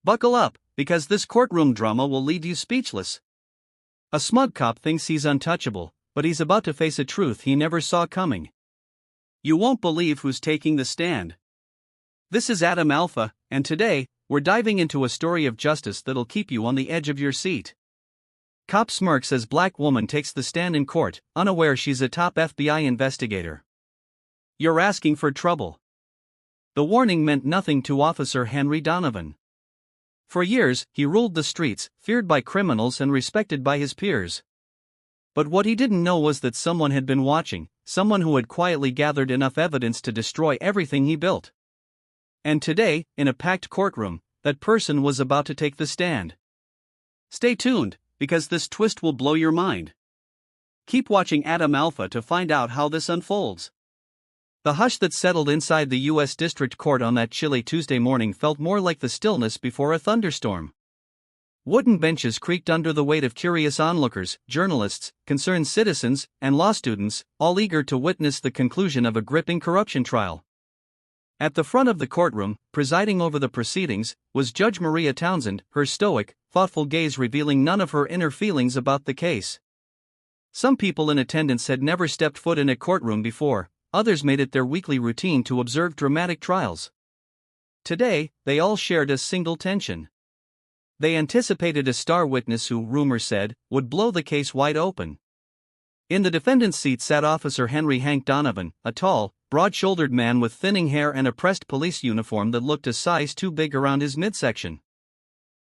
Buckle up, because this courtroom drama will leave you speechless. A smug cop thinks he's untouchable, but he's about to face a truth he never saw coming. You won't believe who's taking the stand. This is Adam Alpha, and today, we're diving into a story of justice that'll keep you on the edge of your seat. Cop Smirk says black woman takes the stand in court, unaware she's a top FBI investigator. You're asking for trouble. The warning meant nothing to Officer Henry Donovan. For years, he ruled the streets, feared by criminals and respected by his peers. But what he didn't know was that someone had been watching, someone who had quietly gathered enough evidence to destroy everything he built. And today, in a packed courtroom, that person was about to take the stand. Stay tuned, because this twist will blow your mind. Keep watching Adam Alpha to find out how this unfolds. The hush that settled inside the U.S. District Court on that chilly Tuesday morning felt more like the stillness before a thunderstorm. Wooden benches creaked under the weight of curious onlookers, journalists, concerned citizens, and law students, all eager to witness the conclusion of a gripping corruption trial. At the front of the courtroom, presiding over the proceedings, was Judge Maria Townsend, her stoic, thoughtful gaze revealing none of her inner feelings about the case. Some people in attendance had never stepped foot in a courtroom before. Others made it their weekly routine to observe dramatic trials. Today, they all shared a single tension. They anticipated a star witness who, rumor said, would blow the case wide open. In the defendant's seat sat Officer Henry Hank Donovan, a tall, broad-shouldered man with thinning hair and a pressed police uniform that looked a size too big around his midsection.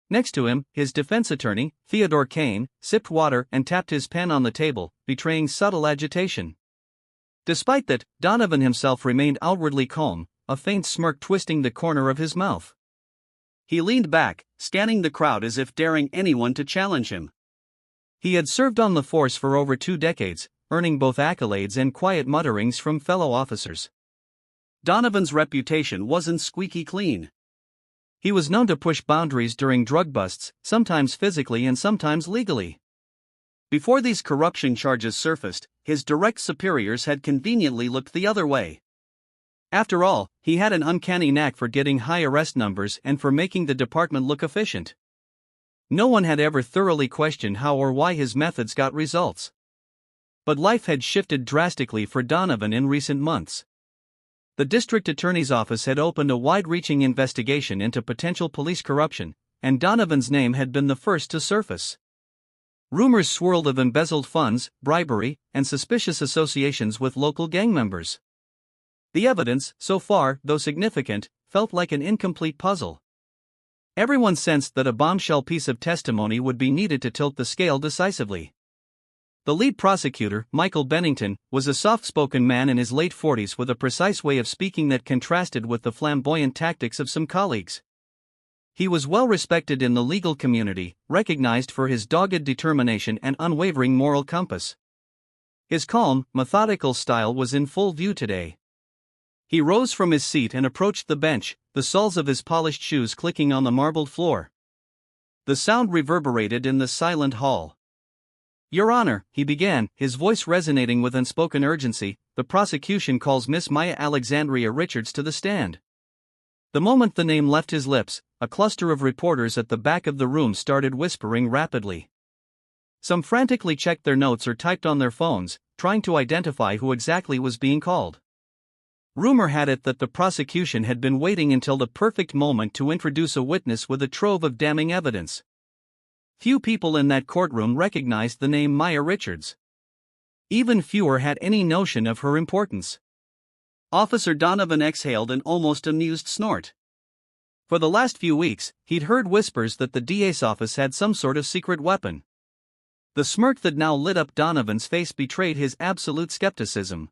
Next to him, his defense attorney, Theodore Kane, sipped water and tapped his pen on the table, betraying subtle agitation. Despite that, Donovan himself remained outwardly calm, a faint smirk twisting the corner of his mouth. He leaned back, scanning the crowd as if daring anyone to challenge him. He had served on the force for over 2 decades, earning both accolades and quiet mutterings from fellow officers. Donovan's reputation wasn't squeaky clean. He was known to push boundaries during drug busts, sometimes physically and sometimes legally. Before these corruption charges surfaced, his direct superiors had conveniently looked the other way. After all, he had an uncanny knack for getting high arrest numbers and for making the department look efficient. No one had ever thoroughly questioned how or why his methods got results. But life had shifted drastically for Donovan in recent months. The district attorney's office had opened a wide-reaching investigation into potential police corruption, and Donovan's name had been the first to surface. Rumors swirled of embezzled funds, bribery, and suspicious associations with local gang members. The evidence, so far, though significant, felt like an incomplete puzzle. Everyone sensed that a bombshell piece of testimony would be needed to tilt the scale decisively. The lead prosecutor, Michael Bennington, was a soft-spoken man in his late 40s with a precise way of speaking that contrasted with the flamboyant tactics of some colleagues. He was well respected in the legal community, recognized for his dogged determination and unwavering moral compass. His calm, methodical style was in full view today. He rose from his seat and approached the bench, the soles of his polished shoes clicking on the marbled floor. The sound reverberated in the silent hall. "Your Honor," he began, his voice resonating with unspoken urgency, "the prosecution calls Miss Maya Alexandria Richards to the stand." The moment the name left his lips, a cluster of reporters at the back of the room started whispering rapidly. Some frantically checked their notes or typed on their phones, trying to identify who exactly was being called. Rumor had it that the prosecution had been waiting until the perfect moment to introduce a witness with a trove of damning evidence. Few people in that courtroom recognized the name Maya Richards. Even fewer had any notion of her importance. Officer Donovan exhaled an almost amused snort. For the last few weeks, he'd heard whispers that the DA's office had some sort of secret weapon. The smirk that now lit up Donovan's face betrayed his absolute skepticism.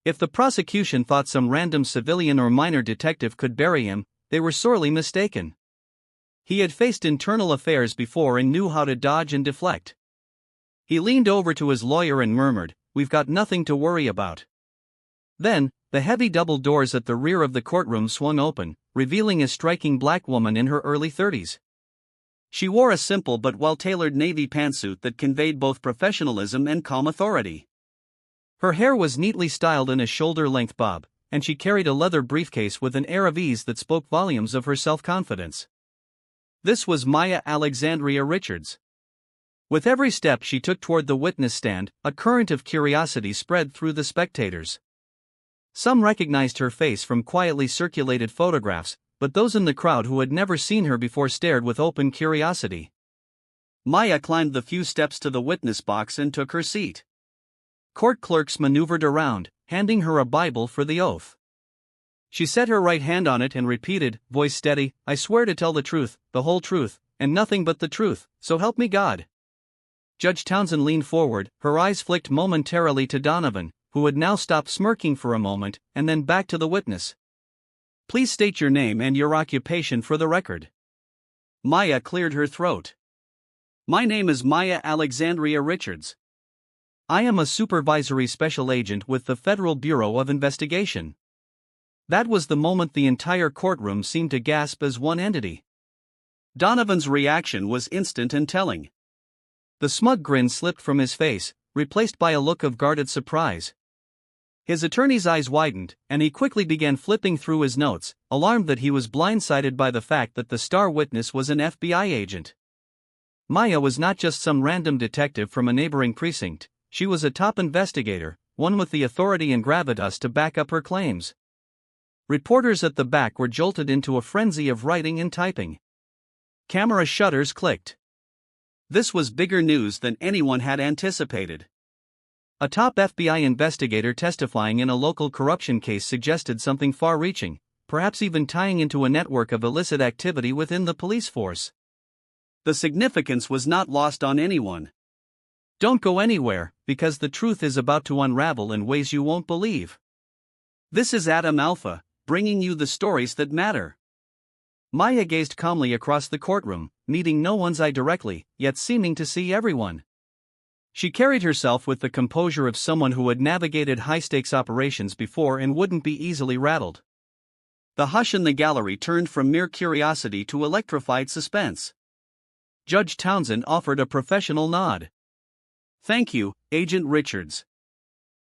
If the prosecution thought some random civilian or minor detective could bury him, they were sorely mistaken. He had faced internal affairs before and knew how to dodge and deflect. He leaned over to his lawyer and murmured, "We've got nothing to worry about." Then, the heavy double doors at the rear of the courtroom swung open, revealing a striking black woman in her early 30s. She wore a simple but well-tailored navy pantsuit that conveyed both professionalism and calm authority. Her hair was neatly styled in a shoulder-length bob, and she carried a leather briefcase with an air of ease that spoke volumes of her self-confidence. This was Maya Alexandria Richards. With every step she took toward the witness stand, a current of curiosity spread through the spectators. Some recognized her face from quietly circulated photographs, but those in the crowd who had never seen her before stared with open curiosity. Maya climbed the few steps to the witness box and took her seat. Court clerks maneuvered around, handing her a Bible for the oath. She set her right hand on it and repeated, voice steady, "I swear to tell the truth, the whole truth, and nothing but the truth, so help me God." Judge Townsend leaned forward, her eyes flicked momentarily to Donovan, who had now stopped smirking for a moment, and then back to the witness. "Please state your name and your occupation for the record." Maya cleared her throat. "My name is Maya Alexandria Richards. I am a supervisory special agent with the Federal Bureau of Investigation." That was the moment the entire courtroom seemed to gasp as one entity. Donovan's reaction was instant and telling. The smug grin slipped from his face, replaced by a look of guarded surprise. His attorney's eyes widened, and he quickly began flipping through his notes, alarmed that he was blindsided by the fact that the star witness was an FBI agent. Maya was not just some random detective from a neighboring precinct, she was a top investigator, one with the authority and gravitas to back up her claims. Reporters at the back were jolted into a frenzy of writing and typing. Camera shutters clicked. This was bigger news than anyone had anticipated. A top FBI investigator testifying in a local corruption case suggested something far-reaching, perhaps even tying into a network of illicit activity within the police force. The significance was not lost on anyone. Don't go anywhere, because the truth is about to unravel in ways you won't believe. This is Adam Alpha, bringing you the stories that matter. Maya gazed calmly across the courtroom, meeting no one's eye directly, yet seeming to see everyone. She carried herself with the composure of someone who had navigated high-stakes operations before and wouldn't be easily rattled. The hush in the gallery turned from mere curiosity to electrified suspense. Judge Townsend offered a professional nod. "Thank you, Agent Richards.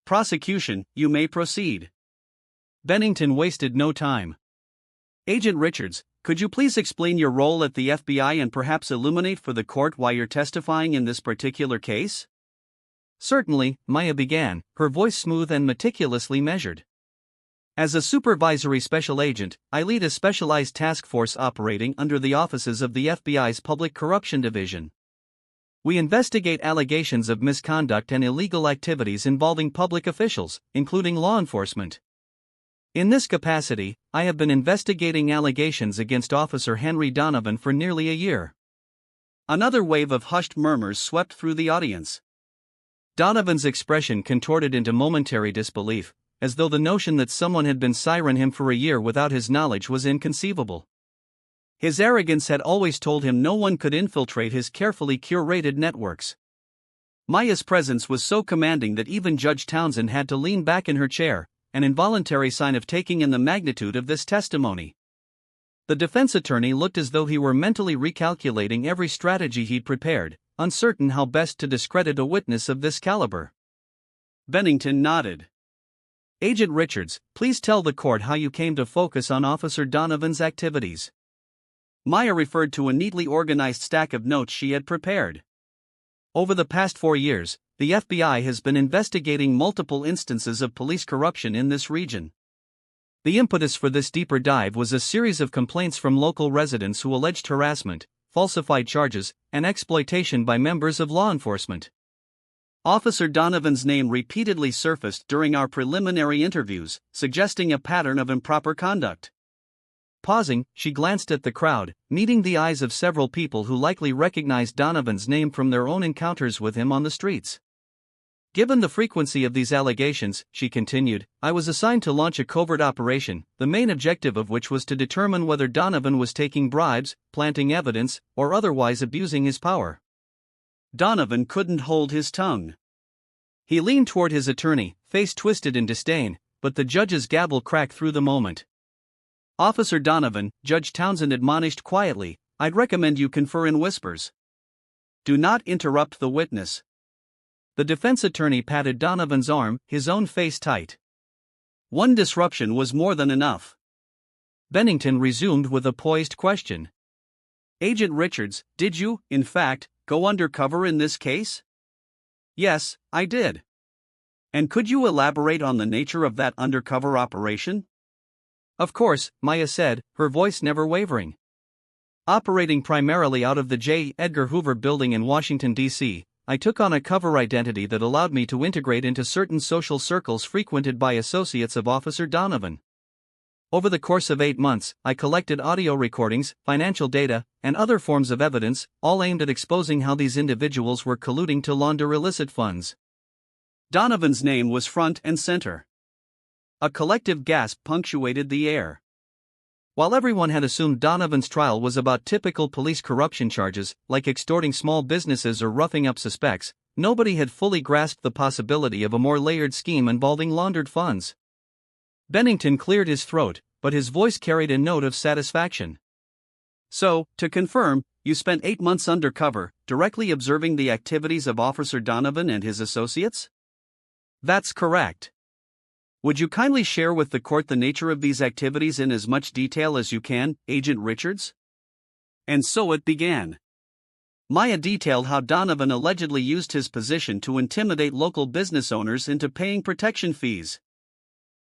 Prosecution, you may proceed." Bennington wasted no time. "Agent Richards, could you please explain your role at the FBI and perhaps illuminate for the court why you're testifying in this particular case?" "Certainly," Maya began, her voice smooth and meticulously measured. "As a supervisory special agent, I lead a specialized task force operating under the offices of the FBI's Public Corruption Division. We investigate allegations of misconduct and illegal activities involving public officials, including law enforcement. In this capacity, I have been investigating allegations against Officer Henry Donovan for nearly a year." Another wave of hushed murmurs swept through the audience. Donovan's expression contorted into momentary disbelief, as though the notion that someone had been siren him for a year without his knowledge was inconceivable. His arrogance had always told him no one could infiltrate his carefully curated networks. Maya's presence was so commanding that even Judge Townsend had to lean back in her chair, an involuntary sign of taking in the magnitude of this testimony. The defense attorney looked as though he were mentally recalculating every strategy he'd prepared, uncertain how best to discredit a witness of this caliber. Bennington nodded. "Agent Richards, please tell the court how you came to focus on Officer Donovan's activities." Maya referred to a neatly organized stack of notes she had prepared. "Over the past 4 years, the FBI has been investigating multiple instances of police corruption in this region. The impetus for this deeper dive was a series of complaints from local residents who alleged harassment, falsified charges, and exploitation by members of law enforcement. Officer Donovan's name repeatedly surfaced during our preliminary interviews, suggesting a pattern of improper conduct." Pausing, she glanced at the crowd, meeting the eyes of several people who likely recognized Donovan's name from their own encounters with him on the streets. "Given the frequency of these allegations," she continued, "I was assigned to launch a covert operation, the main objective of which was to determine whether Donovan was taking bribes, planting evidence, or otherwise abusing his power." Donovan couldn't hold his tongue. He leaned toward his attorney, face twisted in disdain, but the judge's gavel cracked through the moment. "Officer Donovan," Judge Townsend admonished quietly, "I'd recommend you confer in whispers. Do not interrupt the witness." The defense attorney patted Donovan's arm, his own face tight. One disruption was more than enough. Bennington resumed with a poised question. Agent Richards, did you, in fact, go undercover in this case? Yes, I did. And could you elaborate on the nature of that undercover operation? Of course, Maya said, her voice never wavering. Operating primarily out of the J. Edgar Hoover building in Washington, D.C., I took on a cover identity that allowed me to integrate into certain social circles frequented by associates of Officer Donovan. Over the course of 8 months, I collected audio recordings, financial data, and other forms of evidence, all aimed at exposing how these individuals were colluding to launder illicit funds. Donovan's name was front and center. A collective gasp punctuated the air. While everyone had assumed Donovan's trial was about typical police corruption charges, like extorting small businesses or roughing up suspects, nobody had fully grasped the possibility of a more layered scheme involving laundered funds. Bennington cleared his throat, but his voice carried a note of satisfaction. So, to confirm, you spent 8 months undercover, directly observing the activities of Officer Donovan and his associates? That's correct. Would you kindly share with the court the nature of these activities in as much detail as you can, Agent Richards? And so it began. Maya detailed how Donovan allegedly used his position to intimidate local business owners into paying protection fees.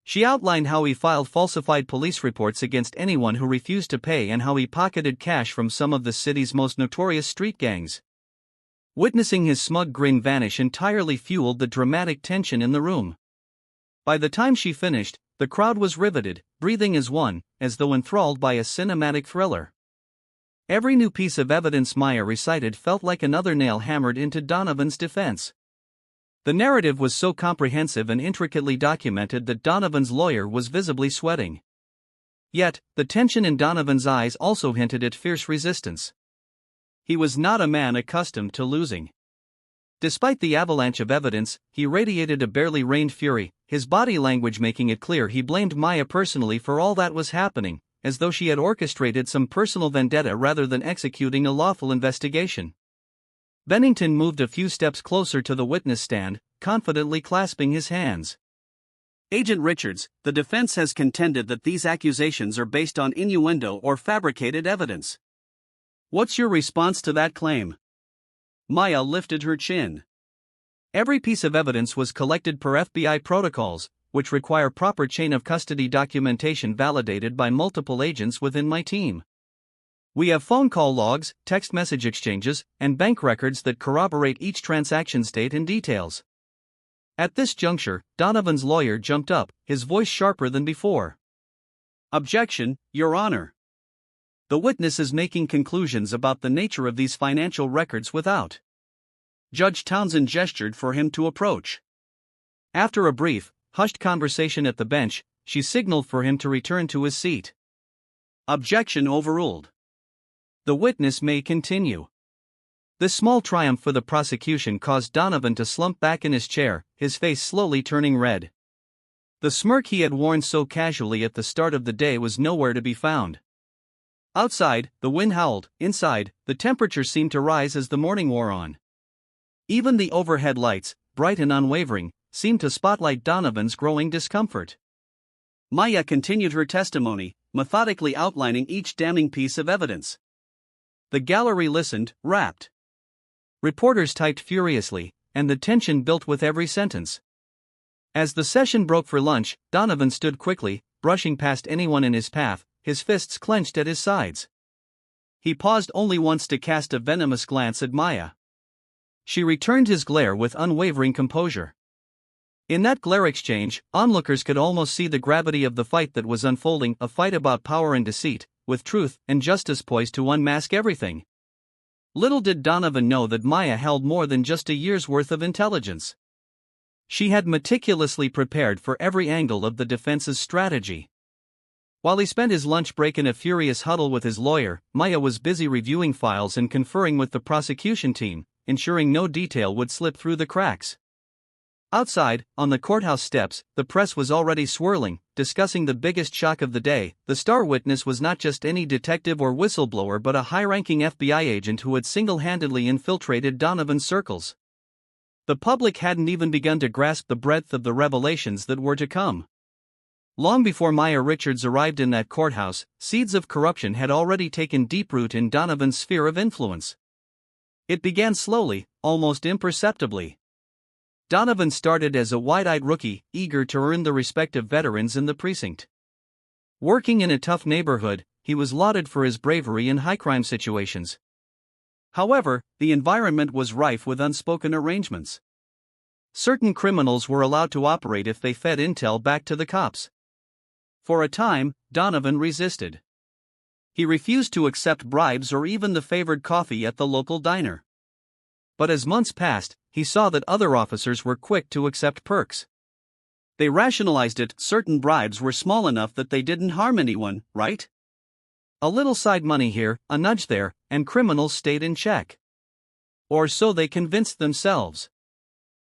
She outlined how he filed falsified police reports against anyone who refused to pay and how he pocketed cash from some of the city's most notorious street gangs. Witnessing his smug grin vanish entirely fueled the dramatic tension in the room. By the time she finished, the crowd was riveted, breathing as one, as though enthralled by a cinematic thriller. Every new piece of evidence Maya recited felt like another nail hammered into Donovan's defense. The narrative was so comprehensive and intricately documented that Donovan's lawyer was visibly sweating. Yet, the tension in Donovan's eyes also hinted at fierce resistance. He was not a man accustomed to losing. Despite the avalanche of evidence, he radiated a barely reined fury, his body language making it clear he blamed Maya personally for all that was happening, as though she had orchestrated some personal vendetta rather than executing a lawful investigation. Bennington moved a few steps closer to the witness stand, confidently clasping his hands. Agent Richards, the defense has contended that these accusations are based on innuendo or fabricated evidence. What's your response to that claim? Maya lifted her chin. Every piece of evidence was collected per FBI protocols, which require proper chain of custody documentation validated by multiple agents within my team. We have phone call logs, text message exchanges, and bank records that corroborate each transaction's date and details. At this juncture, Donovan's lawyer jumped up, his voice sharper than before. Objection, Your Honor. The witness is making conclusions about the nature of these financial records without. Judge Townsend gestured for him to approach. After a brief, hushed conversation at the bench, she signaled for him to return to his seat. Objection overruled. The witness may continue. This small triumph for the prosecution caused Donovan to slump back in his chair, his face slowly turning red. The smirk he had worn so casually at the start of the day was nowhere to be found. Outside, the wind howled; inside, the temperature seemed to rise as the morning wore on. Even the overhead lights, bright and unwavering, seemed to spotlight Donovan's growing discomfort. Maya continued her testimony, methodically outlining each damning piece of evidence. The gallery listened, rapt. Reporters typed furiously, and the tension built with every sentence. As the session broke for lunch, Donovan stood quickly, brushing past anyone in his path, his fists clenched at his sides. He paused only once to cast a venomous glance at Maya. She returned his glare with unwavering composure. In that glare exchange, onlookers could almost see the gravity of the fight that was unfolding, a fight about power and deceit, with truth and justice poised to unmask everything. Little did Donovan know that Maya held more than just a year's worth of intelligence. She had meticulously prepared for every angle of the defense's strategy. While he spent his lunch break in a furious huddle with his lawyer, Maya was busy reviewing files and conferring with the prosecution team, ensuring no detail would slip through the cracks. Outside, on the courthouse steps, the press was already swirling, discussing the biggest shock of the day. The star witness was not just any detective or whistleblower but a high-ranking FBI agent who had single-handedly infiltrated Donovan's circles. The public hadn't even begun to grasp the breadth of the revelations that were to come. Long before Maya Richards arrived in that courthouse, seeds of corruption had already taken deep root in Donovan's sphere of influence. It began slowly, almost imperceptibly. Donovan started as a wide-eyed rookie, eager to earn the respect of veterans in the precinct. Working in a tough neighborhood, he was lauded for his bravery in high-crime situations. However, the environment was rife with unspoken arrangements. Certain criminals were allowed to operate if they fed intel back to the cops. For a time, Donovan resisted. He refused to accept bribes or even the favored coffee at the local diner. But as months passed, he saw that other officers were quick to accept perks. They rationalized it: certain bribes were small enough that they didn't harm anyone, right? A little side money here, a nudge there, and criminals stayed in check. Or so they convinced themselves.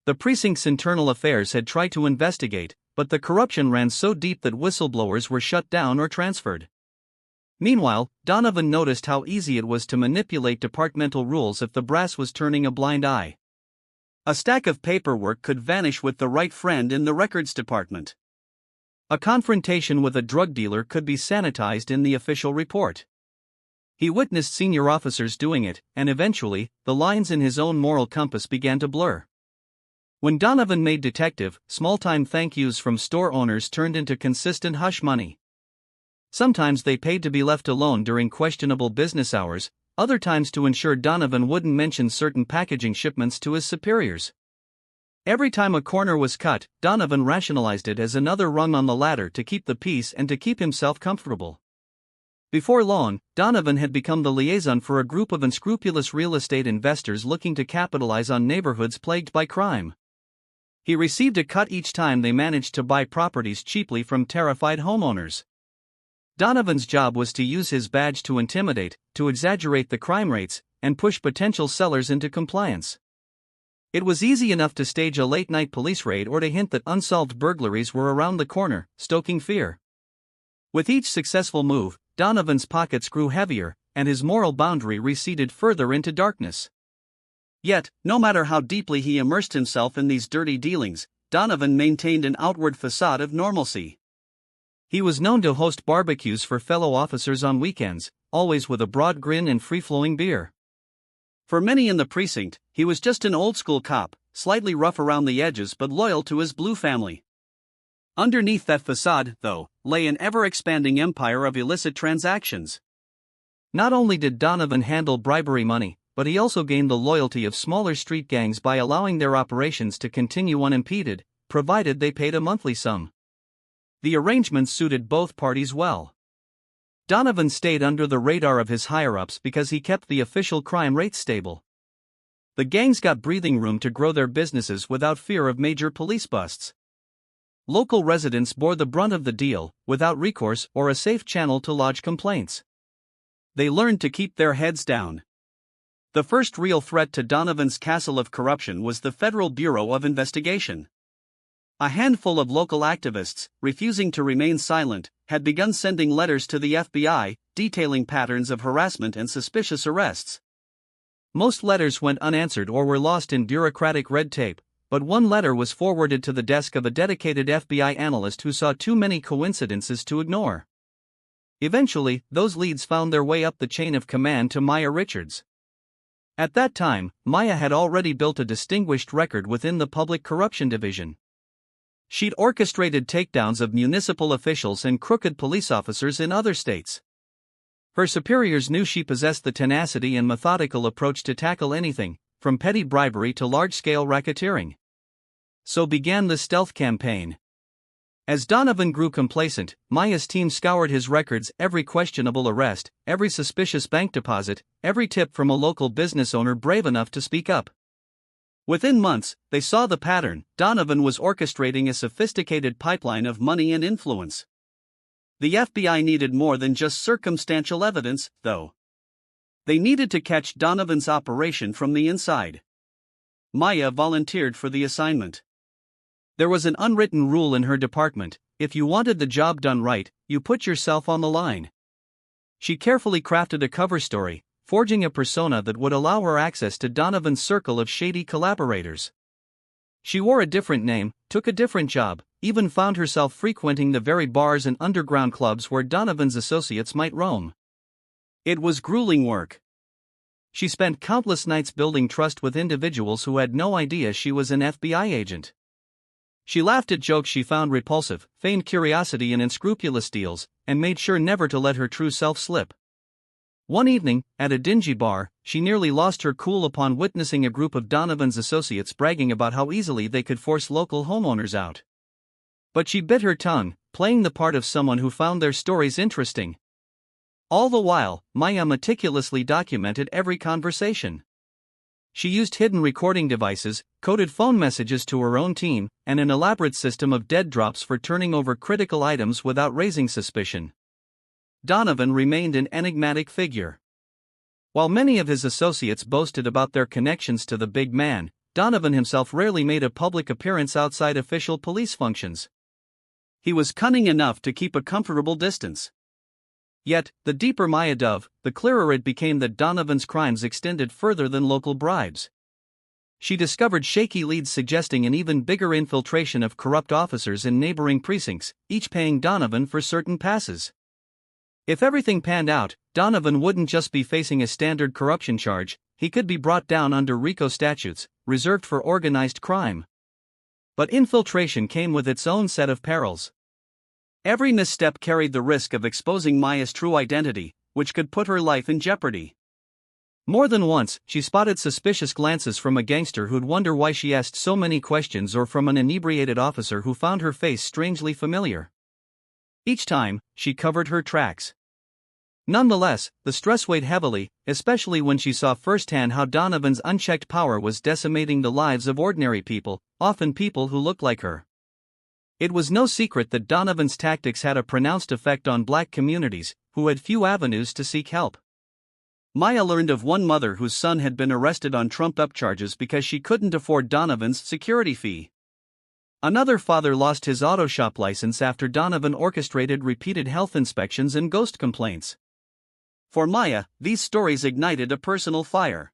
The precinct's internal affairs had tried to investigate, but the corruption ran so deep that whistleblowers were shut down or transferred. Meanwhile, Donovan noticed how easy it was to manipulate departmental rules if the brass was turning a blind eye. A stack of paperwork could vanish with the right friend in the records department. A confrontation with a drug dealer could be sanitized in the official report. He witnessed senior officers doing it, and eventually, the lines in his own moral compass began to blur. When Donovan made detective, small-time thank yous from store owners turned into consistent hush money. Sometimes they paid to be left alone during questionable business hours, other times to ensure Donovan wouldn't mention certain packaging shipments to his superiors. Every time a corner was cut, Donovan rationalized it as another rung on the ladder to keep the peace and to keep himself comfortable. Before long, Donovan had become the liaison for a group of unscrupulous real estate investors looking to capitalize on neighborhoods plagued by crime. He received a cut each time they managed to buy properties cheaply from terrified homeowners. Donovan's job was to use his badge to intimidate, to exaggerate the crime rates, and push potential sellers into compliance. It was easy enough to stage a late-night police raid or to hint that unsolved burglaries were around the corner, stoking fear. With each successful move, Donovan's pockets grew heavier, and his moral boundary receded further into darkness. Yet, no matter how deeply he immersed himself in these dirty dealings, Donovan maintained an outward facade of normalcy. He was known to host barbecues for fellow officers on weekends, always with a broad grin and free-flowing beer. For many in the precinct, he was just an old-school cop, slightly rough around the edges but loyal to his blue family. Underneath that facade, though, lay an ever-expanding empire of illicit transactions. Not only did Donovan handle bribery money, but he also gained the loyalty of smaller street gangs by allowing their operations to continue unimpeded, provided they paid a monthly sum. The arrangement suited both parties well. Donovan stayed under the radar of his higher-ups because he kept the official crime rate stable. The gangs got breathing room to grow their businesses without fear of major police busts. Local residents bore the brunt of the deal, without recourse or a safe channel to lodge complaints. They learned to keep their heads down. The first real threat to Donovan's castle of corruption was the Federal Bureau of Investigation. A handful of local activists, refusing to remain silent, had begun sending letters to the FBI, detailing patterns of harassment and suspicious arrests. Most letters went unanswered or were lost in bureaucratic red tape, but one letter was forwarded to the desk of a dedicated FBI analyst who saw too many coincidences to ignore. Eventually, those leads found their way up the chain of command to Maya Richards. At that time, Maya had already built a distinguished record within the Public Corruption Division. She'd orchestrated takedowns of municipal officials and crooked police officers in other states. Her superiors knew she possessed the tenacity and methodical approach to tackle anything, from petty bribery to large-scale racketeering. So began the stealth campaign. As Donovan grew complacent, Maya's team scoured his records: every questionable arrest, every suspicious bank deposit, every tip from a local business owner brave enough to speak up. Within months, they saw the pattern: Donovan was orchestrating a sophisticated pipeline of money and influence. The FBI needed more than just circumstantial evidence, though. They needed to catch Donovan's operation from the inside. Maya volunteered for the assignment. There was an unwritten rule in her department: if you wanted the job done right, you put yourself on the line. She carefully crafted a cover story, forging a persona that would allow her access to Donovan's circle of shady collaborators. She wore a different name, took a different job, even found herself frequenting the very bars and underground clubs where Donovan's associates might roam. It was grueling work. She spent countless nights building trust with individuals who had no idea she was an FBI agent. She laughed at jokes she found repulsive, feigned curiosity in unscrupulous deals, and made sure never to let her true self slip. One evening, at a dingy bar, she nearly lost her cool upon witnessing a group of Donovan's associates bragging about how easily they could force local homeowners out. But she bit her tongue, playing the part of someone who found their stories interesting. All the while, Maya meticulously documented every conversation. She used hidden recording devices, coded phone messages to her own team, and an elaborate system of dead drops for turning over critical items without raising suspicion. Donovan remained an enigmatic figure. While many of his associates boasted about their connections to the big man, Donovan himself rarely made a public appearance outside official police functions. He was cunning enough to keep a comfortable distance. Yet, the deeper Maya dove, the clearer it became that Donovan's crimes extended further than local bribes. She discovered shaky leads suggesting an even bigger infiltration of corrupt officers in neighboring precincts, each paying Donovan for certain passes. If everything panned out, Donovan wouldn't just be facing a standard corruption charge, he could be brought down under RICO statutes, reserved for organized crime. But infiltration came with its own set of perils. Every misstep carried the risk of exposing Maya's true identity, which could put her life in jeopardy. More than once, she spotted suspicious glances from a gangster who'd wonder why she asked so many questions, or from an inebriated officer who found her face strangely familiar. Each time, she covered her tracks. Nonetheless, the stress weighed heavily, especially when she saw firsthand how Donovan's unchecked power was decimating the lives of ordinary people, often people who looked like her. It was no secret that Donovan's tactics had a pronounced effect on black communities, who had few avenues to seek help. Maya learned of one mother whose son had been arrested on trumped-up charges because she couldn't afford Donovan's security fee. Another father lost his auto shop license after Donovan orchestrated repeated health inspections and ghost complaints. For Maya, these stories ignited a personal fire.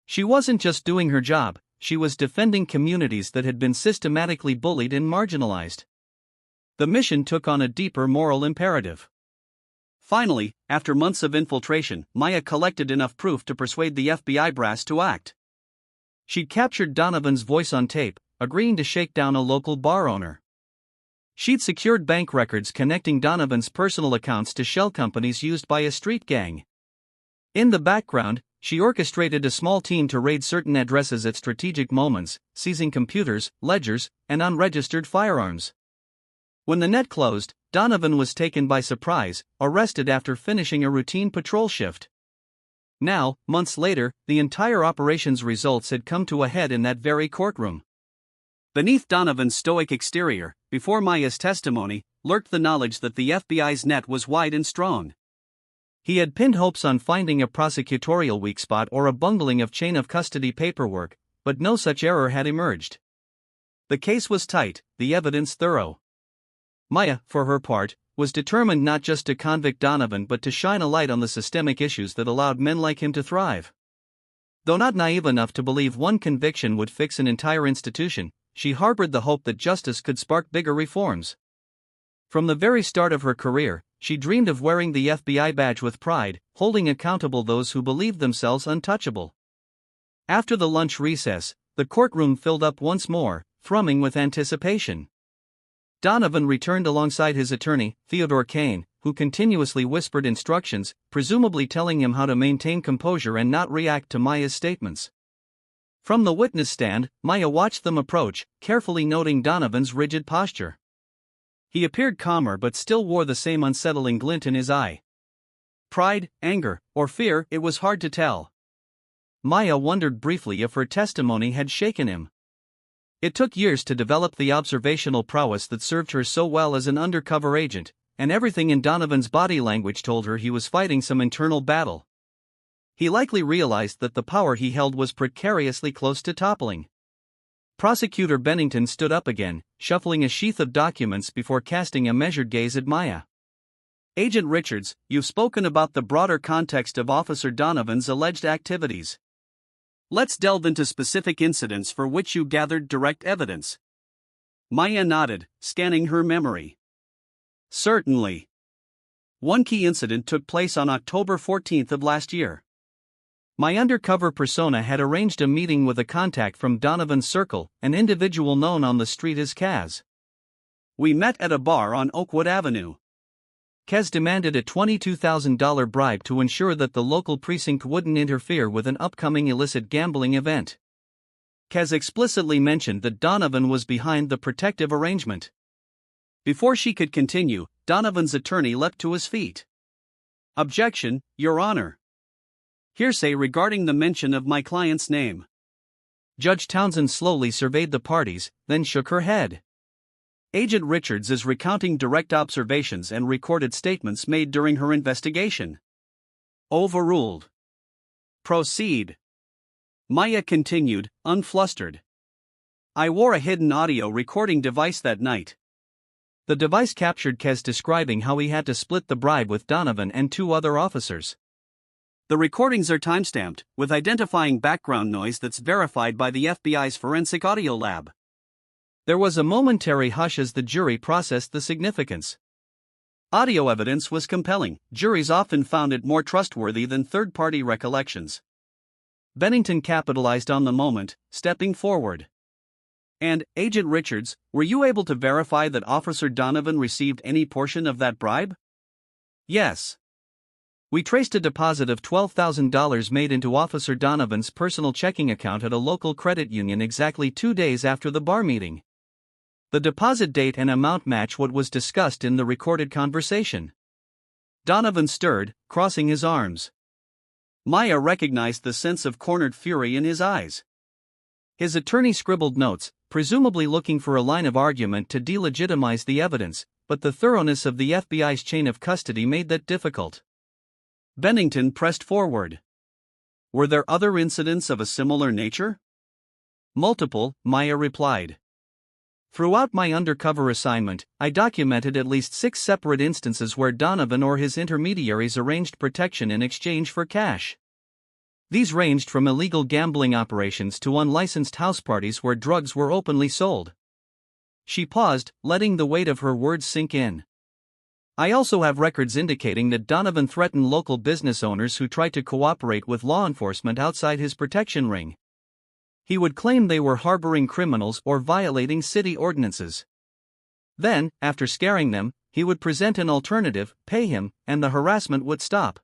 She wasn't just doing her job, she was defending communities that had been systematically bullied and marginalized. The mission took on a deeper moral imperative. Finally, after months of infiltration, Maya collected enough proof to persuade the FBI brass to act. She'd captured Donovan's voice on tape, agreeing to shake down a local bar owner. She'd secured bank records connecting Donovan's personal accounts to shell companies used by a street gang. In the background, she orchestrated a small team to raid certain addresses at strategic moments, seizing computers, ledgers, and unregistered firearms. When the net closed, Donovan was taken by surprise, arrested after finishing a routine patrol shift. Now, months later, the entire operation's results had come to a head in that very courtroom. Beneath Donovan's stoic exterior, before Maya's testimony, lurked the knowledge that the FBI's net was wide and strong. He had pinned hopes on finding a prosecutorial weak spot or a bungling of chain of custody paperwork, but no such error had emerged. The case was tight, the evidence thorough. Maya, for her part, was determined not just to convict Donovan but to shine a light on the systemic issues that allowed men like him to thrive. Though not naive enough to believe one conviction would fix an entire institution, she harbored the hope that justice could spark bigger reforms. From the very start of her career, she dreamed of wearing the FBI badge with pride, holding accountable those who believed themselves untouchable. After the lunch recess, the courtroom filled up once more, thrumming with anticipation. Donovan returned alongside his attorney, Theodore Kane, who continuously whispered instructions, presumably telling him how to maintain composure and not react to Maya's statements. From the witness stand, Maya watched them approach, carefully noting Donovan's rigid posture. He appeared calmer but still wore the same unsettling glint in his eye. Pride, anger, or fear, it was hard to tell. Maya wondered briefly if her testimony had shaken him. It took years to develop the observational prowess that served her so well as an undercover agent, and everything in Donovan's body language told her he was fighting some internal battle. He likely realized that the power he held was precariously close to toppling. Prosecutor Bennington stood up again, shuffling a sheath of documents before casting a measured gaze at Maya. Agent Richards, you've spoken about the broader context of Officer Donovan's alleged activities. Let's delve into specific incidents for which you gathered direct evidence. Maya nodded, scanning her memory. Certainly. One key incident took place on October 14th of last year. My undercover persona had arranged a meeting with a contact from Donovan's circle, an individual known on the street as Kaz. We met at a bar on Oakwood Avenue. Kaz demanded a $22,000 bribe to ensure that the local precinct wouldn't interfere with an upcoming illicit gambling event. Kaz explicitly mentioned that Donovan was behind the protective arrangement. Before she could continue, Donovan's attorney leapt to his feet. Objection, Your Honor. Hearsay regarding the mention of my client's name. Judge Townsend slowly surveyed the parties, then shook her head. Agent Richards is recounting direct observations and recorded statements made during her investigation. Overruled. Proceed. Maya continued, unflustered. I wore a hidden audio recording device that night. The device captured Kaz describing how he had to split the bribe with Donovan and two other officers. The recordings are timestamped, with identifying background noise that's verified by the FBI's forensic audio lab. There was a momentary hush as the jury processed the significance. Audio evidence was compelling. Juries often found it more trustworthy than third-party recollections. Bennington capitalized on the moment, stepping forward. And, Agent Richards, were you able to verify that Officer Donovan received any portion of that bribe? Yes. We traced a deposit of $12,000 made into Officer Donovan's personal checking account at a local credit union exactly 2 days after the bar meeting. The deposit date and amount match what was discussed in the recorded conversation. Donovan stirred, crossing his arms. Maya recognized the sense of cornered fury in his eyes. His attorney scribbled notes, presumably looking for a line of argument to delegitimize the evidence, but the thoroughness of the FBI's chain of custody made that difficult. Bennington pressed forward. Were there other incidents of a similar nature? Multiple, Maya replied. Throughout my undercover assignment, I documented at least 6 separate instances where Donovan or his intermediaries arranged protection in exchange for cash. These ranged from illegal gambling operations to unlicensed house parties where drugs were openly sold. She paused, letting the weight of her words sink in. I also have records indicating that Donovan threatened local business owners who tried to cooperate with law enforcement outside his protection ring. He would claim they were harboring criminals or violating city ordinances. Then, after scaring them, he would present an alternative, pay him, and the harassment would stop.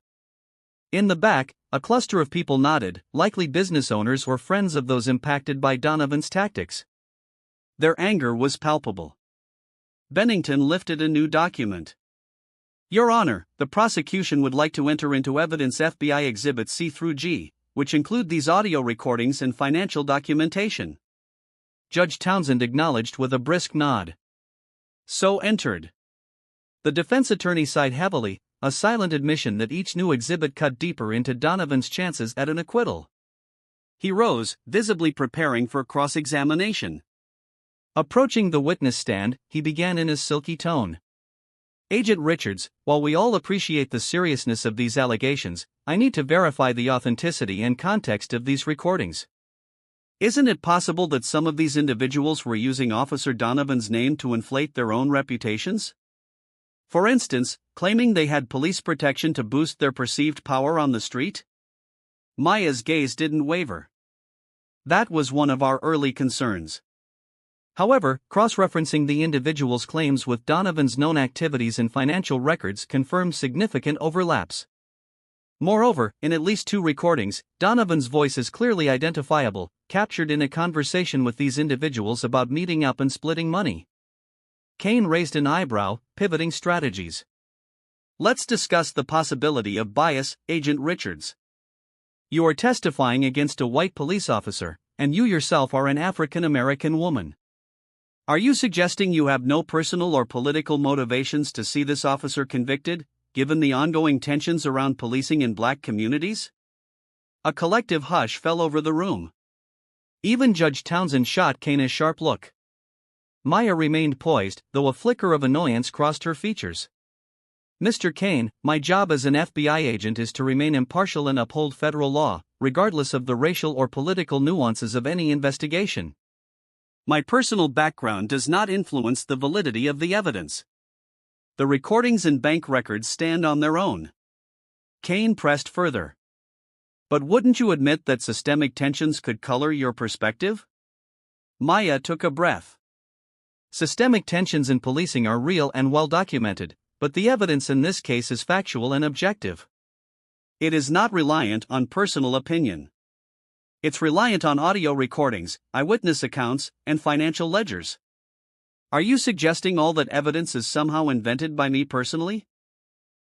In the back, a cluster of people nodded, likely business owners or friends of those impacted by Donovan's tactics. Their anger was palpable. Bennington lifted a new document. Your Honor, the prosecution would like to enter into evidence FBI Exhibits C through G, which include these audio recordings and financial documentation. Judge Townsend acknowledged with a brisk nod. So entered. The defense attorney sighed heavily, a silent admission that each new exhibit cut deeper into Donovan's chances at an acquittal. He rose, visibly preparing for cross-examination. Approaching the witness stand, he began in his silky tone. Agent Richards, while we all appreciate the seriousness of these allegations, I need to verify the authenticity and context of these recordings. Isn't it possible that some of these individuals were using Officer Donovan's name to inflate their own reputations? For instance, claiming they had police protection to boost their perceived power on the street? Maya's gaze didn't waver. That was one of our early concerns. However, cross-referencing the individual's claims with Donovan's known activities and financial records confirmed significant overlaps. Moreover, in at least 2 recordings, Donovan's voice is clearly identifiable, captured in a conversation with these individuals about meeting up and splitting money. Kane raised an eyebrow, pivoting strategies. Let's discuss the possibility of bias, Agent Richards. You are testifying against a white police officer, and you yourself are an African-American woman. Are you suggesting you have no personal or political motivations to see this officer convicted, given the ongoing tensions around policing in black communities? A collective hush fell over the room. Even Judge Townsend shot Kane a sharp look. Maya remained poised, though a flicker of annoyance crossed her features. Mr. Kane, my job as an FBI agent is to remain impartial and uphold federal law, regardless of the racial or political nuances of any investigation. My personal background does not influence the validity of the evidence. The recordings and bank records stand on their own. Kane pressed further. But wouldn't you admit that systemic tensions could color your perspective? Maya took a breath. Systemic tensions in policing are real and well documented, but the evidence in this case is factual and objective. It is not reliant on personal opinion. It's reliant on audio recordings, eyewitness accounts, and financial ledgers. Are you suggesting all that evidence is somehow invented by me personally?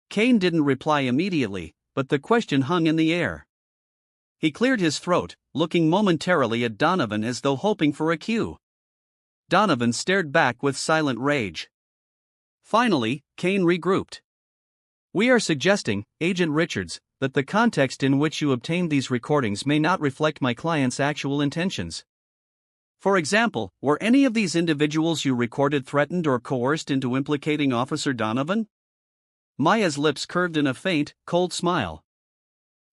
Kane didn't reply immediately, but the question hung in the air. He cleared his throat, looking momentarily at Donovan as though hoping for a cue. Donovan stared back with silent rage. Finally, Kane regrouped. We are suggesting, Agent Richards, that the context in which you obtained these recordings may not reflect my client's actual intentions. For example, were any of these individuals you recorded threatened or coerced into implicating Officer Donovan? Maya's lips curved in a faint, cold smile.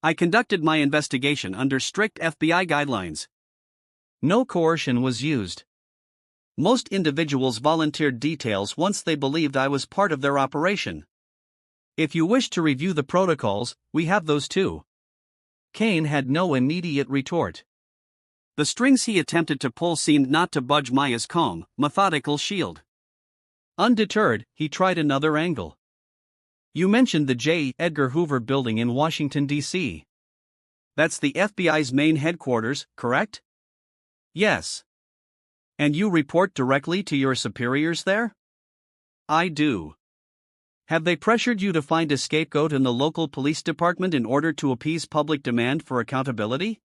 I conducted my investigation under strict FBI guidelines. No coercion was used. Most individuals volunteered details once they believed I was part of their operation. If you wish to review the protocols, we have those too. Kane had no immediate retort. The strings he attempted to pull seemed not to budge Maya's calm, methodical shield. Undeterred, he tried another angle. You mentioned the J. Edgar Hoover building in Washington, D.C. That's the FBI's main headquarters, correct? Yes. And you report directly to your superiors there? I do. Have they pressured you to find a scapegoat in the local police department in order to appease public demand for accountability?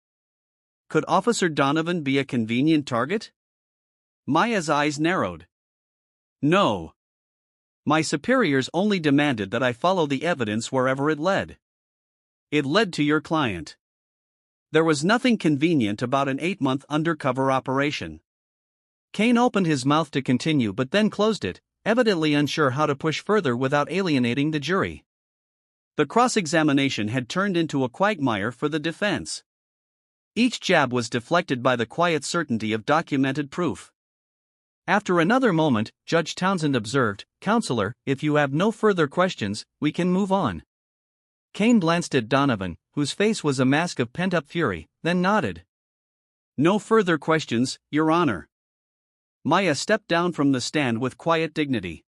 Could Officer Donovan be a convenient target? Maya's eyes narrowed. No. My superiors only demanded that I follow the evidence wherever it led. It led to your client. There was nothing convenient about an 8-month undercover operation. Kane opened his mouth to continue but then closed it, evidently unsure how to push further without alienating the jury. The cross-examination had turned into a quagmire for the defense. Each jab was deflected by the quiet certainty of documented proof. After another moment, Judge Townsend observed, "Counselor, if you have no further questions, we can move on." Kane glanced at Donovan, whose face was a mask of pent-up fury, then nodded. No further questions, Your Honor. Maya stepped down from the stand with quiet dignity.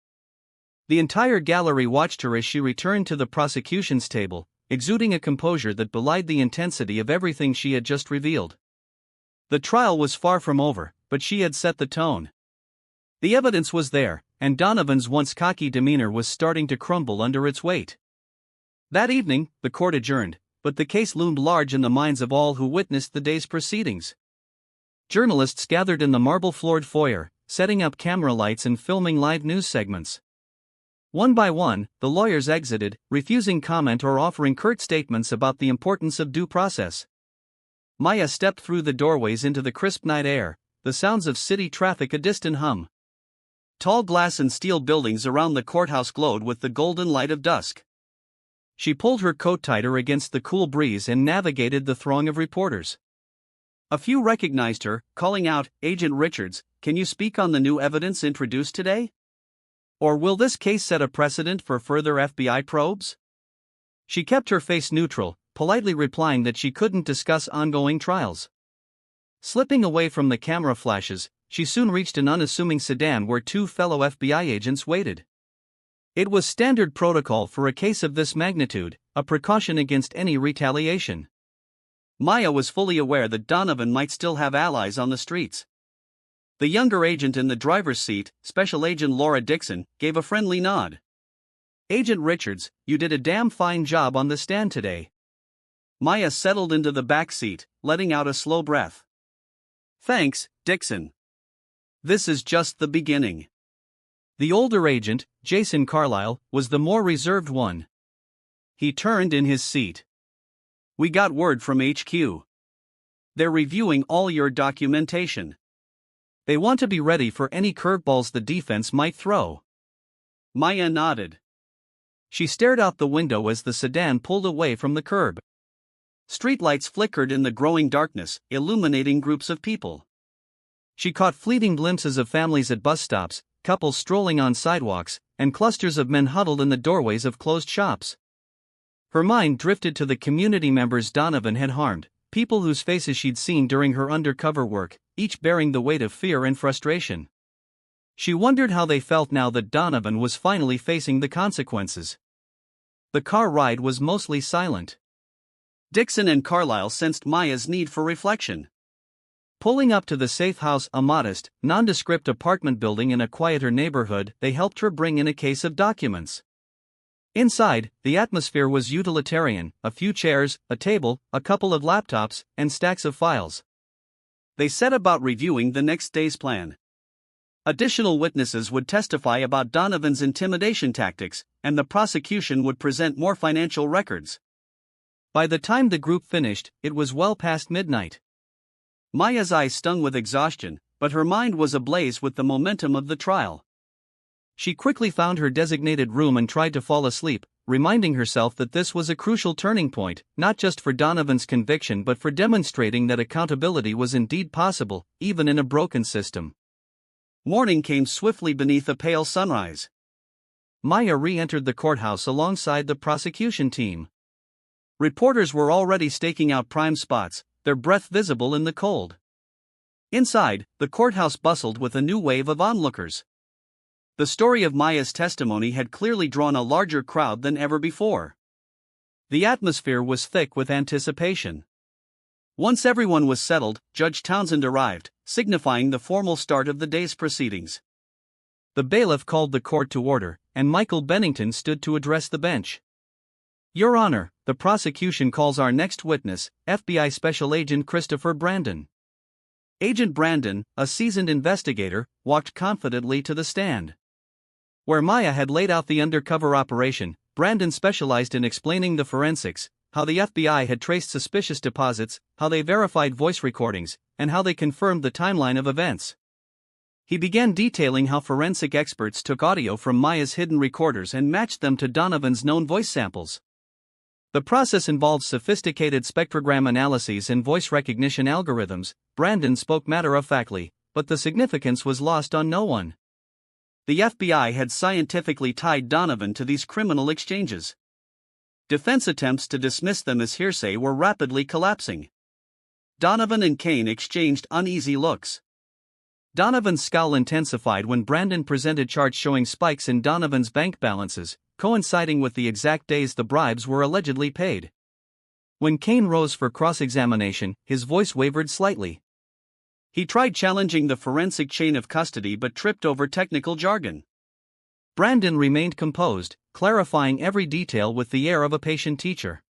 The entire gallery watched her as she returned to the prosecution's table, exuding a composure that belied the intensity of everything she had just revealed. The trial was far from over, but she had set the tone. The evidence was there, and Donovan's once cocky demeanor was starting to crumble under its weight. That evening, the court adjourned, but the case loomed large in the minds of all who witnessed the day's proceedings. Journalists gathered in the marble-floored foyer, setting up camera lights and filming live news segments. One by one, the lawyers exited, refusing comment or offering curt statements about the importance of due process. Maya stepped through the doorways into the crisp night air, the sounds of city traffic a distant hum. Tall glass and steel buildings around the courthouse glowed with the golden light of dusk. She pulled her coat tighter against the cool breeze and navigated the throng of reporters. A few recognized her, calling out, "Agent Richards, can you speak on the new evidence introduced today? Or will this case set a precedent for further FBI probes?" She kept her face neutral, politely replying that she couldn't discuss ongoing trials. Slipping away from the camera flashes, she soon reached an unassuming sedan where 2 fellow FBI agents waited. It was standard protocol for a case of this magnitude, a precaution against any retaliation. Maya was fully aware that Donovan might still have allies on the streets. The younger agent in the driver's seat, Special Agent Laura Dixon, gave a friendly nod. "Agent Richards, you did a damn fine job on the stand today." Maya settled into the back seat, letting out a slow breath. "Thanks, Dixon. This is just the beginning." The older agent, Jason Carlisle, was the more reserved one. He turned in his seat. "We got word from HQ. They're reviewing all your documentation. They want to be ready for any curveballs the defense might throw." Maya nodded. She stared out the window as the sedan pulled away from the curb. Streetlights flickered in the growing darkness, illuminating groups of people. She caught fleeting glimpses of families at bus stops, couples strolling on sidewalks, and clusters of men huddled in the doorways of closed shops. Her mind drifted to the community members Donovan had harmed, people whose faces she'd seen during her undercover work, each bearing the weight of fear and frustration. She wondered how they felt now that Donovan was finally facing the consequences. The car ride was mostly silent. Dixon and Carlisle sensed Maya's need for reflection. Pulling up to the safe house, a modest, nondescript apartment building in a quieter neighborhood, they helped her bring in a case of documents. Inside, the atmosphere was utilitarian: a few chairs, a table, a couple of laptops, and stacks of files. They set about reviewing the next day's plan. Additional witnesses would testify about Donovan's intimidation tactics, and the prosecution would present more financial records. By the time the group finished, it was well past midnight. Maya's eyes stung with exhaustion, but her mind was ablaze with the momentum of the trial. She quickly found her designated room and tried to fall asleep, reminding herself that this was a crucial turning point, not just for Donovan's conviction but for demonstrating that accountability was indeed possible, even in a broken system. Morning came swiftly beneath a pale sunrise. Maya re-entered the courthouse alongside the prosecution team. Reporters were already staking out prime spots, their breath visible in the cold. Inside, the courthouse bustled with a new wave of onlookers. The story of Maya's testimony had clearly drawn a larger crowd than ever before. The atmosphere was thick with anticipation. Once everyone was settled, Judge Townsend arrived, signifying the formal start of the day's proceedings. The bailiff called the court to order, and Michael Bennington stood to address the bench. "Your Honor, the prosecution calls our next witness, FBI Special Agent Christopher Brandon." Agent Brandon, a seasoned investigator, walked confidently to the stand. Where Maya had laid out the undercover operation, Brandon specialized in explaining the forensics: how the FBI had traced suspicious deposits, how they verified voice recordings, and how they confirmed the timeline of events. He began detailing how forensic experts took audio from Maya's hidden recorders and matched them to Donovan's known voice samples. The process involved sophisticated spectrogram analyses and voice recognition algorithms. Brandon spoke matter-of-factly, but the significance was lost on no one. The FBI had scientifically tied Donovan to these criminal exchanges. Defense attempts to dismiss them as hearsay were rapidly collapsing. Donovan and Kane exchanged uneasy looks. Donovan's scowl intensified when Brandon presented charts showing spikes in Donovan's bank balances, coinciding with the exact days the bribes were allegedly paid. When Kane rose for cross-examination, his voice wavered slightly. He tried challenging the forensic chain of custody but tripped over technical jargon. Brandon remained composed, clarifying every detail with the air of a patient teacher.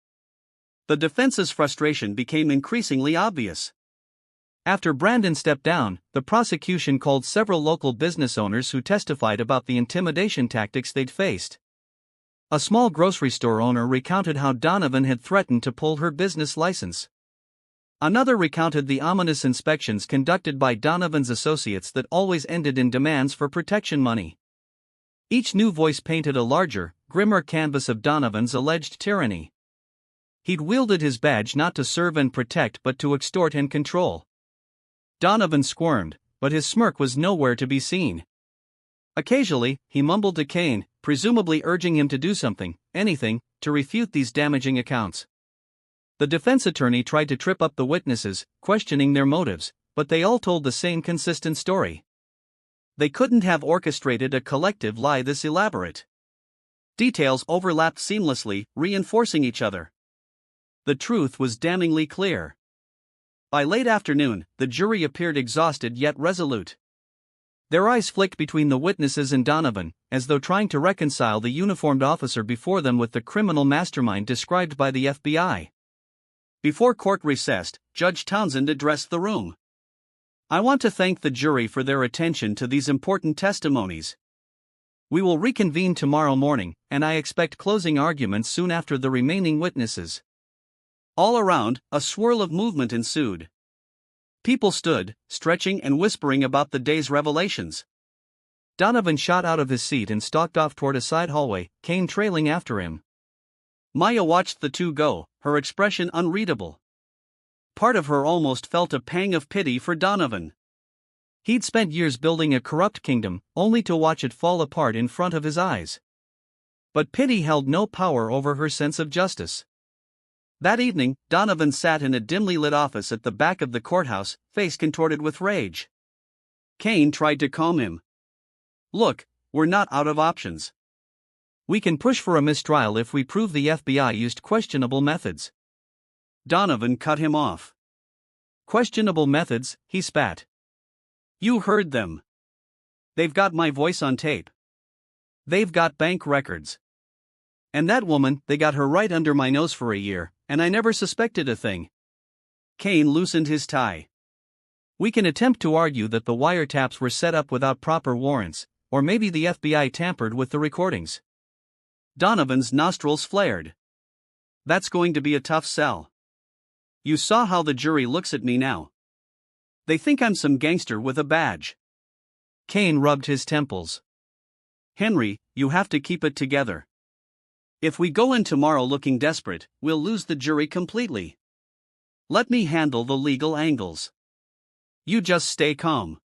The defense's frustration became increasingly obvious. After Brandon stepped down, the prosecution called several local business owners who testified about the intimidation tactics they'd faced. A small grocery store owner recounted how Donovan had threatened to pull her business license. Another recounted the ominous inspections conducted by Donovan's associates that always ended in demands for protection money. Each new voice painted a larger, grimmer canvas of Donovan's alleged tyranny. He'd wielded his badge not to serve and protect but to extort and control. Donovan squirmed, but his smirk was nowhere to be seen. Occasionally, he mumbled to Kane, presumably urging him to do something, anything, to refute these damaging accounts. The defense attorney tried to trip up the witnesses, questioning their motives, but they all told the same consistent story. They couldn't have orchestrated a collective lie this elaborate. Details overlapped seamlessly, reinforcing each other. The truth was damningly clear. By late afternoon, the jury appeared exhausted yet resolute. Their eyes flicked between the witnesses and Donovan, as though trying to reconcile the uniformed officer before them with the criminal mastermind described by the FBI. Before court recessed, Judge Townsend addressed the room. "I want to thank the jury for their attention to these important testimonies. We will reconvene tomorrow morning, and I expect closing arguments soon after the remaining witnesses." All around, a swirl of movement ensued. People stood, stretching and whispering about the day's revelations. Donovan shot out of his seat and stalked off toward a side hallway, Kane trailing after him. Maya watched the two go, her expression unreadable. Part of her almost felt a pang of pity for Donovan. He'd spent years building a corrupt kingdom, only to watch it fall apart in front of his eyes. But pity held no power over her sense of justice. That evening, Donovan sat in a dimly lit office at the back of the courthouse, face contorted with rage. Kane tried to calm him. "Look, we're not out of options. We can push for a mistrial if we prove the FBI used questionable methods." Donovan cut him off. "Questionable methods," he spat. "You heard them. They've got my voice on tape. They've got bank records. And that woman, they got her right under my nose for a year, and I never suspected a thing." Kane loosened his tie. "We can attempt to argue that the wiretaps were set up without proper warrants, or maybe the FBI tampered with the recordings." Donovan's nostrils flared. "That's going to be a tough sell. You saw how the jury looks at me now. They think I'm some gangster with a badge." Kane rubbed his temples. "Henry, you have to keep it together. If we go in tomorrow looking desperate, we'll lose the jury completely. Let me handle the legal angles. You just stay calm."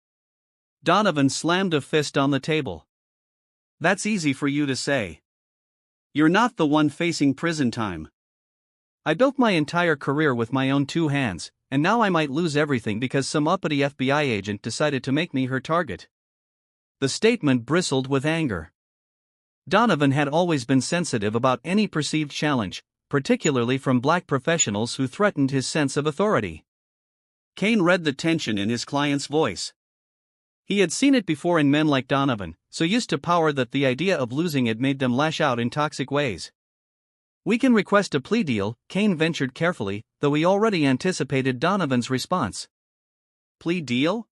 Donovan slammed a fist on the table. "That's easy for you to say. You're not the one facing prison time. I built my entire career with my own two hands, and now I might lose everything because some uppity FBI agent decided to make me her target." The statement bristled with anger. Donovan had always been sensitive about any perceived challenge, particularly from black professionals who threatened his sense of authority. Kane read the tension in his client's voice. He had seen it before in men like Donovan, so used to power that the idea of losing it made them lash out in toxic ways. "We can request a plea deal," Kane ventured carefully, though he already anticipated Donovan's response. "Plea deal?"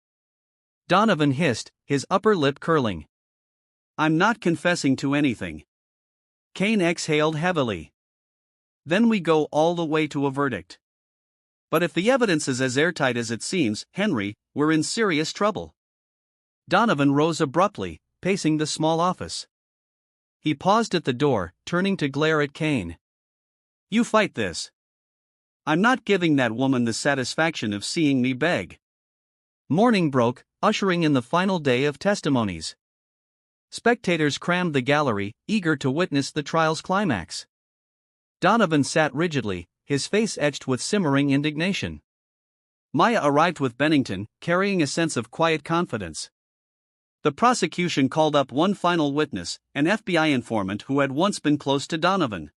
Donovan hissed, his upper lip curling. "I'm not confessing to anything." Kane exhaled heavily. "Then we go all the way to a verdict. But if the evidence is as airtight as it seems, Henry, we're in serious trouble." Donovan rose abruptly, pacing the small office. He paused at the door, turning to glare at Kane. "You fight this. I'm not giving that woman the satisfaction of seeing me beg." Morning broke, ushering in the final day of testimonies. Spectators crammed the gallery, eager to witness the trial's climax. Donovan sat rigidly, his face etched with simmering indignation. Maya arrived with Bennington, carrying a sense of quiet confidence. The prosecution called up one final witness, an FBI informant who had once been close to Donovan.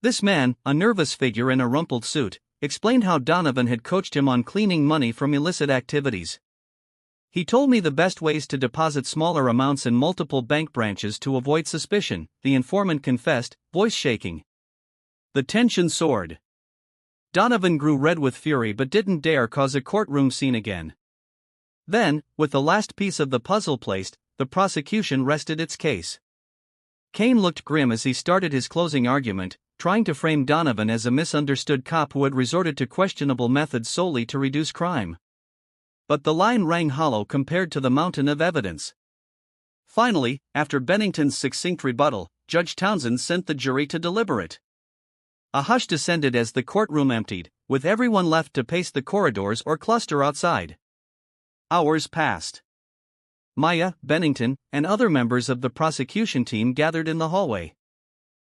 This man, a nervous figure in a rumpled suit, explained how Donovan had coached him on cleaning money from illicit activities. "He told me the best ways to deposit smaller amounts in multiple bank branches to avoid suspicion," the informant confessed, voice shaking. The tension soared. Donovan grew red with fury but didn't dare cause a courtroom scene again. Then, with the last piece of the puzzle placed, the prosecution rested its case. Kane looked grim as he started his closing argument, trying to frame Donovan as a misunderstood cop who had resorted to questionable methods solely to reduce crime. But the line rang hollow compared to the mountain of evidence. Finally, after Bennington's succinct rebuttal, Judge Townsend sent the jury to deliberate. A hush descended as the courtroom emptied, with everyone left to pace the corridors or cluster outside. Hours passed. Maya, Bennington, and other members of the prosecution team gathered in the hallway.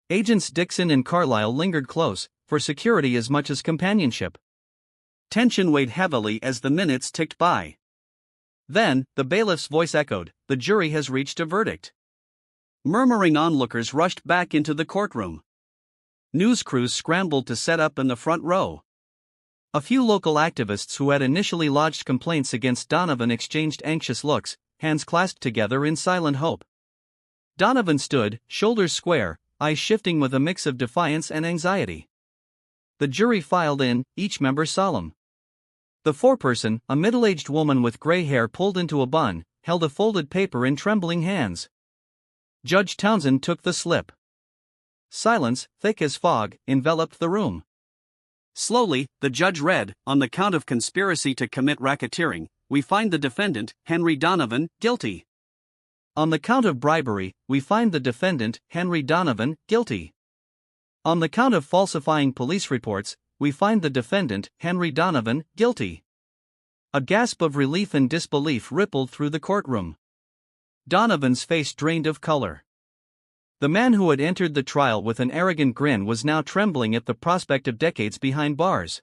Agents Dixon and Carlisle lingered close, for security as much as companionship. Tension weighed heavily as the minutes ticked by. Then, the bailiff's voice echoed, "The jury has reached a verdict." Murmuring onlookers rushed back into the courtroom. News crews scrambled to set up in the front row. A few local activists who had initially lodged complaints against Donovan exchanged anxious looks, hands clasped together in silent hope. Donovan stood, shoulders square, eyes shifting with a mix of defiance and anxiety. The jury filed in, each member solemn. The foreperson, a middle-aged woman with gray hair pulled into a bun, held a folded paper in trembling hands. Judge Townsend took the slip. Silence, thick as fog, enveloped the room. Slowly, the judge read, "On the count of conspiracy to commit racketeering, we find the defendant, Henry Donovan, guilty. On the count of bribery, we find the defendant, Henry Donovan, guilty. On the count of falsifying police reports, we find the defendant, Henry Donovan, guilty. A gasp of relief and disbelief rippled through the courtroom. Donovan's face drained of color. The man who had entered the trial with an arrogant grin was now trembling at the prospect of decades behind bars.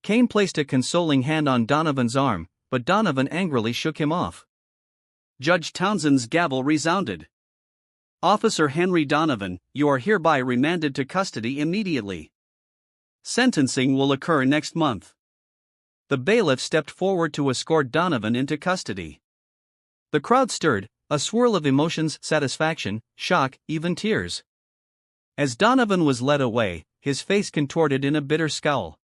Kane placed a consoling hand on Donovan's arm, but Donovan angrily shook him off. Judge Townsend's gavel resounded. "Officer Henry Donovan, you are hereby remanded to custody immediately. Sentencing will occur next month." The bailiff stepped forward to escort Donovan into custody. The crowd stirred, a swirl of emotions: satisfaction, shock, even tears. As Donovan was led away, his face contorted in a bitter scowl.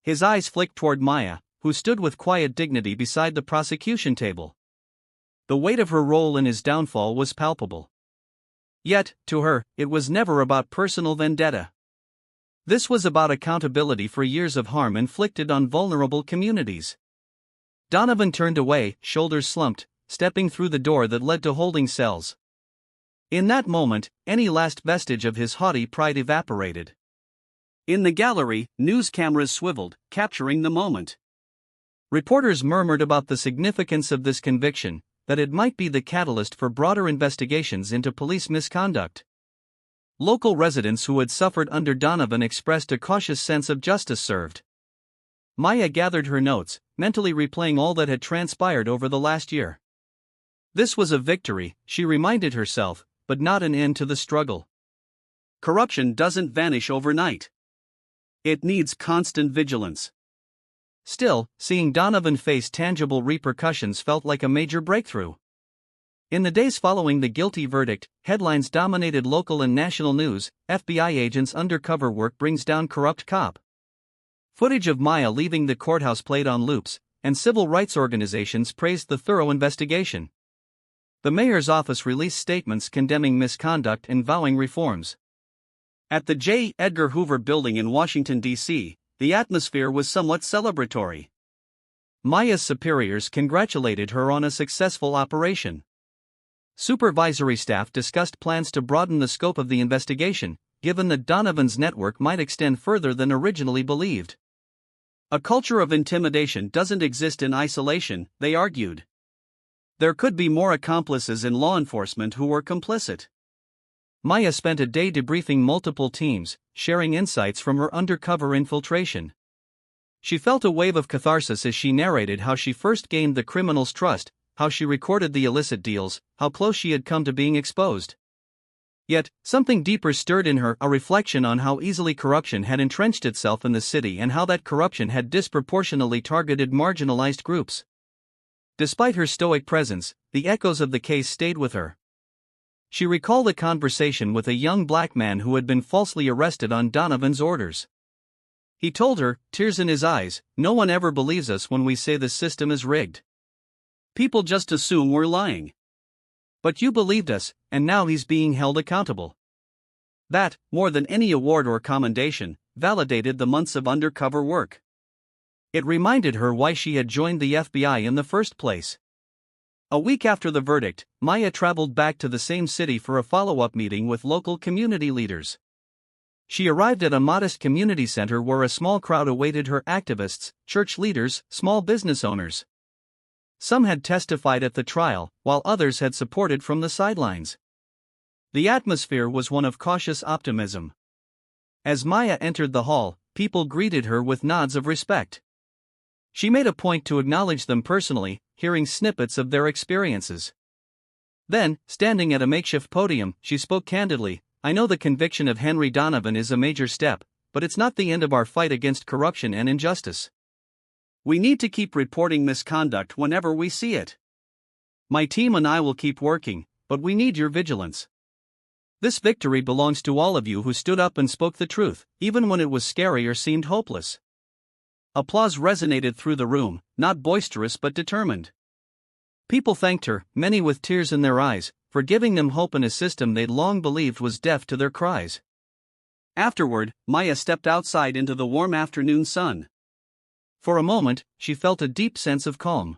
His eyes flicked toward Maya, who stood with quiet dignity beside the prosecution table. The weight of her role in his downfall was palpable. Yet, to her, it was never about personal vendetta. This was about accountability for years of harm inflicted on vulnerable communities. Donovan turned away, shoulders slumped, stepping through the door that led to holding cells. In that moment, any last vestige of his haughty pride evaporated. In the gallery, news cameras swiveled, capturing the moment. Reporters murmured about the significance of this conviction, that it might be the catalyst for broader investigations into police misconduct. Local residents who had suffered under Donovan expressed a cautious sense of justice served. Maya gathered her notes, mentally replaying all that had transpired over the last year. This was a victory, she reminded herself, but not an end to the struggle. Corruption doesn't vanish overnight. It needs constant vigilance. Still, seeing Donovan face tangible repercussions felt like a major breakthrough. In the days following the guilty verdict, headlines dominated local and national news: FBI agents' undercover work brings down corrupt cop. Footage of Maya leaving the courthouse played on loops, and civil rights organizations praised the thorough investigation. The mayor's office released statements condemning misconduct and vowing reforms. At the J. Edgar Hoover Building in Washington, D.C., the atmosphere was somewhat celebratory. Maya's superiors congratulated her on a successful operation. Supervisory staff discussed plans to broaden the scope of the investigation, given that Donovan's network might extend further than originally believed. A culture of intimidation doesn't exist in isolation, they argued. There could be more accomplices in law enforcement who were complicit. Maya spent a day debriefing multiple teams, sharing insights from her undercover infiltration. She felt a wave of catharsis as she narrated how she first gained the criminal's trust, how she recorded the illicit deals, how close she had come to being exposed. Yet, something deeper stirred in her, a reflection on how easily corruption had entrenched itself in the city and how that corruption had disproportionately targeted marginalized groups. Despite her stoic presence, the echoes of the case stayed with her. She recalled a conversation with a young black man who had been falsely arrested on Donovan's orders. He told her, tears in his eyes, "No one ever believes us when we say the system is rigged. People just assume we're lying. But you believed us, and now he's being held accountable." That, more than any award or commendation, validated the months of undercover work. It reminded her why she had joined the FBI in the first place. A week after the verdict, Maya traveled back to the same city for a follow-up meeting with local community leaders. She arrived at a modest community center where a small crowd awaited her: activists, church leaders, small business owners. Some had testified at the trial, while others had supported from the sidelines. The atmosphere was one of cautious optimism. As Maya entered the hall, people greeted her with nods of respect. She made a point to acknowledge them personally, hearing snippets of their experiences. Then, standing at a makeshift podium, she spoke candidly: "I know the conviction of Henry Donovan is a major step, but it's not the end of our fight against corruption and injustice. We need to keep reporting misconduct whenever we see it. My team and I will keep working, but we need your vigilance. This victory belongs to all of you who stood up and spoke the truth, even when it was scary or seemed hopeless." Applause resonated through the room, not boisterous but determined. People thanked her, many with tears in their eyes, for giving them hope in a system they'd long believed was deaf to their cries. Afterward, Maya stepped outside into the warm afternoon sun. For a moment, she felt a deep sense of calm.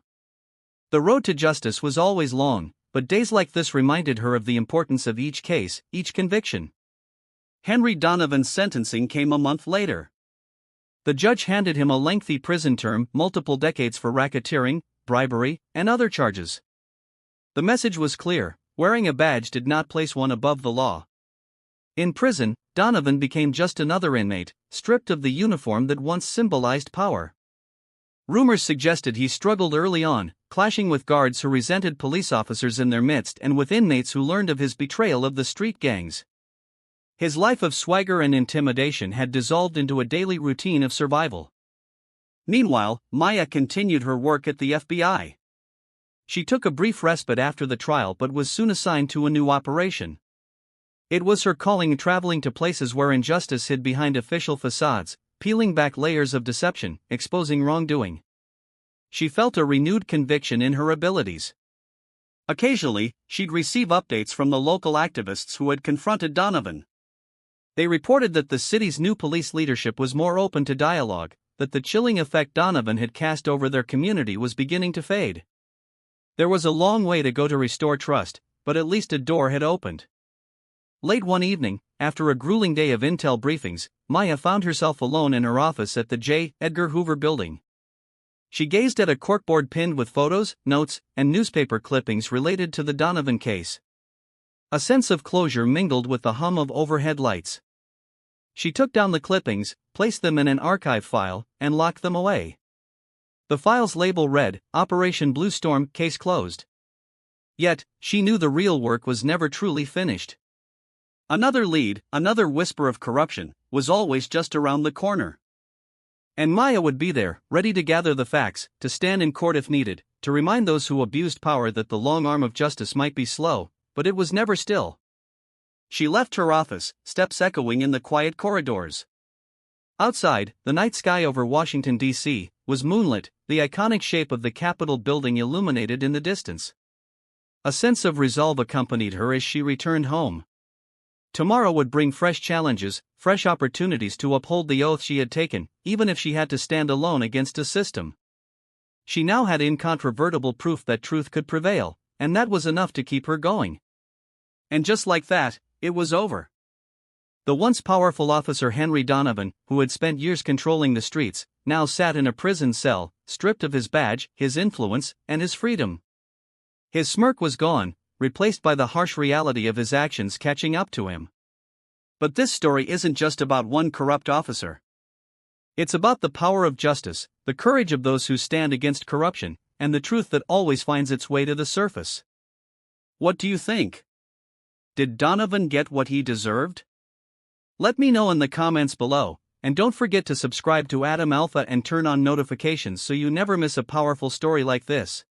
The road to justice was always long, but days like this reminded her of the importance of each case, each conviction. Henry Donovan's sentencing came a month later. The judge handed him a lengthy prison term, multiple decades for racketeering, bribery, and other charges. The message was clear: wearing a badge did not place one above the law. In prison, Donovan became just another inmate, stripped of the uniform that once symbolized power. Rumors suggested he struggled early on, clashing with guards who resented police officers in their midst and with inmates who learned of his betrayal of the street gangs. His life of swagger and intimidation had dissolved into a daily routine of survival. Meanwhile, Maya continued her work at the FBI. She took a brief respite after the trial but was soon assigned to a new operation. It was her calling, traveling to places where injustice hid behind official facades, peeling back layers of deception, exposing wrongdoing. She felt a renewed conviction in her abilities. Occasionally, she'd receive updates from the local activists who had confronted Donovan. They reported that the city's new police leadership was more open to dialogue, that the chilling effect Donovan had cast over their community was beginning to fade. There was a long way to go to restore trust, but at least a door had opened. Late one evening, after a grueling day of intel briefings, Maya found herself alone in her office at the J. Edgar Hoover building. She gazed at a corkboard pinned with photos, notes, and newspaper clippings related to the Donovan case. A sense of closure mingled with the hum of overhead lights. She took down the clippings, placed them in an archive file, and locked them away. The file's label read, "Operation Blue Storm, case closed." Yet, she knew the real work was never truly finished. Another lead, another whisper of corruption, was always just around the corner. And Maya would be there, ready to gather the facts, to stand in court if needed, to remind those who abused power that the long arm of justice might be slow, but it was never still. She left her office, steps echoing in the quiet corridors. Outside, the night sky over Washington, D.C., was moonlit, the iconic shape of the Capitol building illuminated in the distance. A sense of resolve accompanied her as she returned home. Tomorrow would bring fresh challenges, fresh opportunities to uphold the oath she had taken, even if she had to stand alone against a system. She now had incontrovertible proof that truth could prevail, and that was enough to keep her going. And just like that, it was over. The once powerful officer Henry Donovan, who had spent years controlling the streets, now sat in a prison cell, stripped of his badge, his influence, and his freedom. His smirk was gone, replaced by the harsh reality of his actions catching up to him. But this story isn't just about one corrupt officer. It's about the power of justice, the courage of those who stand against corruption, and the truth that always finds its way to the surface. What do you think? Did Donovan get what he deserved? Let me know in the comments below, and don't forget to subscribe to Adam Alpha and turn on notifications so you never miss a powerful story like this.